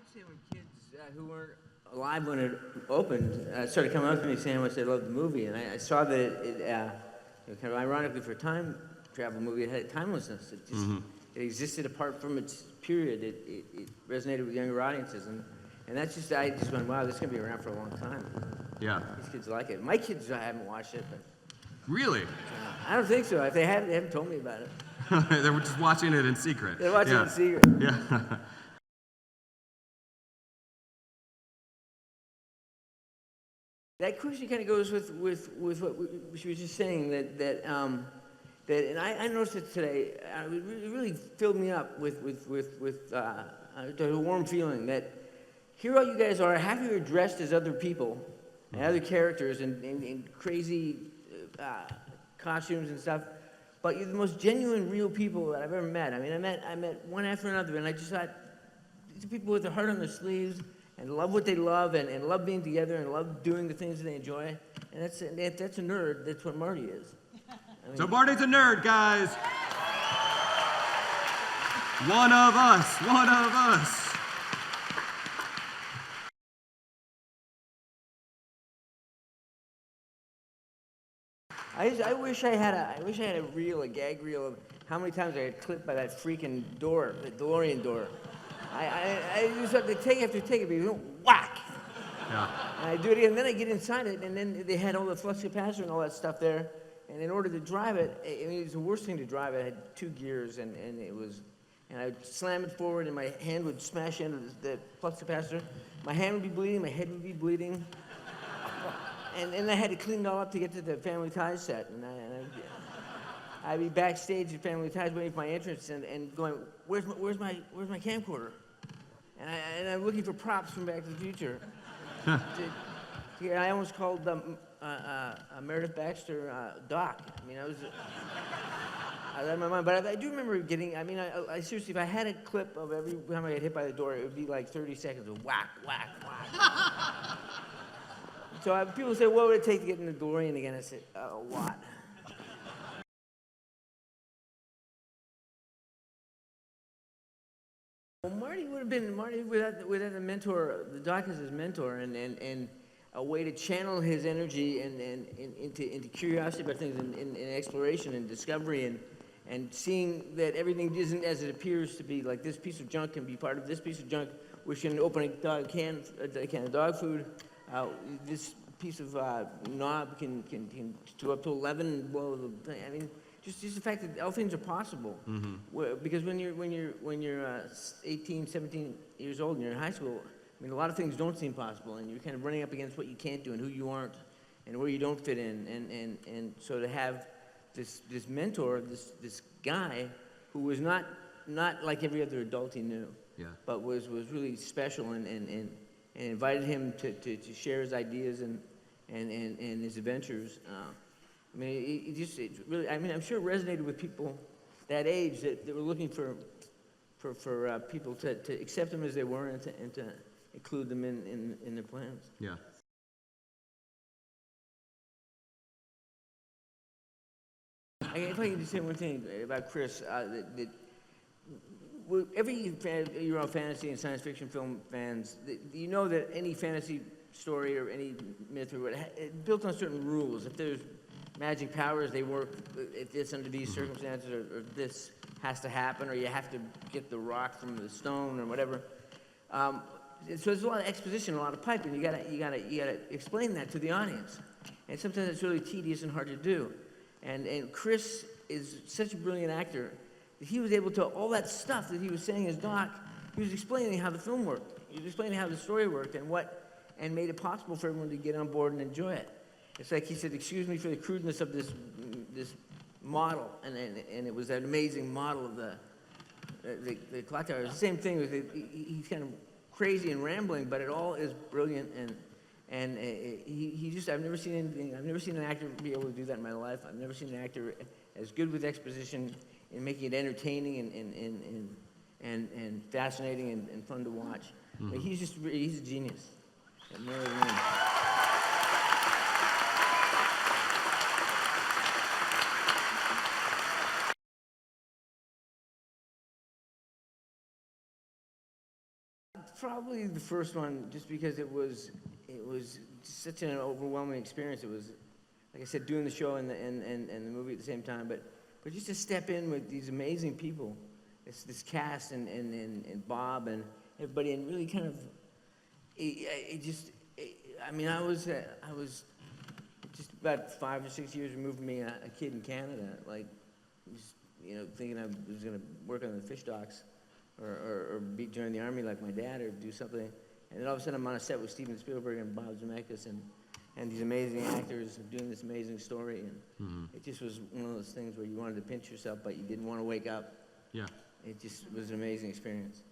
I'd say when kids who weren't alive when it opened started coming up to me saying how much they loved the movie, and I saw that kind of ironically for a time travel movie, it had timelessness. It just it existed apart from its period. It resonated with younger audiences, and that's just I just went, wow, this is gonna be around for a long time. Yeah. These kids like it. My kids haven't watched it, but Really? I don't think so. If they haven't told me about it. They were just watching it in secret. They're watching yeah. it in secret. Yeah. That question kind of goes with what she was just saying that and I noticed it today. It really filled me up with a warm feeling that here all you guys are. Half of you are dressed as other people and other characters in crazy costumes and stuff, but you're the most genuine, real people that I've ever met. I mean, I met one after another, and I just thought these are people with their heart on their sleeves and love what they love and love being together and love doing the things that they enjoy. And that's a nerd. That's what Marty is. I mean, So Marty's a nerd, guys. One of us. One of us. I wish I had a reel, a gag reel of how many times I got clipped by that freaking door, the DeLorean door. I just have to take after take it, but you don't whack. Yeah. And I do it again, and then I get inside it, and then they had all the flux capacitor and all that stuff there. And in order to drive it, I mean, it was the worst thing to drive. It had 2 gears, and I'd slam it forward, and my hand would smash into the flux capacitor. My hand would be bleeding, my head would be bleeding. And I had to clean it all up to get to the Family Ties set. And I'd be backstage at Family Ties waiting for my entrance and going, where's my camcorder? And I'm looking for props from Back to the Future. I almost called Meredith Baxter Doc. I mean, I was out of my mind. But I do remember getting, I mean, I seriously, if I had a clip of every time I got hit by the door, it would be like 30 seconds of whack, whack, whack. So people say, what would it take to get in the DeLorean again? I said, a lot. Well, Marty would have been, without a mentor, the Doc is his mentor, and a way to channel his energy into curiosity about things, and exploration and discovery, and seeing that everything isn't as it appears to be. Like this piece of junk can be part of this piece of junk, which can open a can of dog food. This piece of knob can do up to 11 and blow the thing. I mean, just the fact that all things are possible. Because when you're 18, 17 years old and you're in high school, I mean, a lot of things don't seem possible, and you're kind of running up against what you can't do and who you aren't and where you don't fit in. And so to have this mentor, this guy who was not like every other adult he knew, but was really special and invited him to share his ideas and his adventures. I mean, it really, I mean, I'm sure it resonated with people that age that were looking for people to accept them as they were and to include them in their plans. Yeah. If I can just say one thing about Chris, you're all fantasy and science fiction film fans. You know that any fantasy story or any myth or whatever, it's built on certain rules. If there's magic powers, they work if this under these circumstances, or this has to happen, or you have to get the rock from the stone or whatever. So there's a lot of exposition, a lot of piping. You gotta explain that to the audience, and sometimes it's really tedious and hard to do. And Chris is such a brilliant actor that he was able to, all that stuff that he was saying as Doc, he was explaining how the film worked. He was explaining how the story worked and made it possible for everyone to get on board and enjoy it. It's like he said, excuse me for the crudeness of this model, and it was that amazing model of the clock tower. It's the same thing with he's kind of crazy and rambling, but it all is brilliant, and he just, I've never seen an actor be able to do that in my life. I've never seen an actor as good with exposition and making it entertaining and fascinating and fun to watch. I mean, he's a genius. Probably the first one, just because it was just such an overwhelming experience. It was, like I said, doing the show and the movie at the same time, but just to step in with these amazing people, this cast and Bob and everybody, and really kind of, I was just about 5 or 6 years removed from being a kid in Canada, like, just, thinking I was gonna work on the fish docks, or join the army like my dad, or do something. And then all of a sudden I'm on a set with Steven Spielberg and Bob Zemeckis and these amazing actors doing this amazing story. And it just was one of those things where you wanted to pinch yourself, but you didn't want to wake up. Yeah. It just was an amazing experience.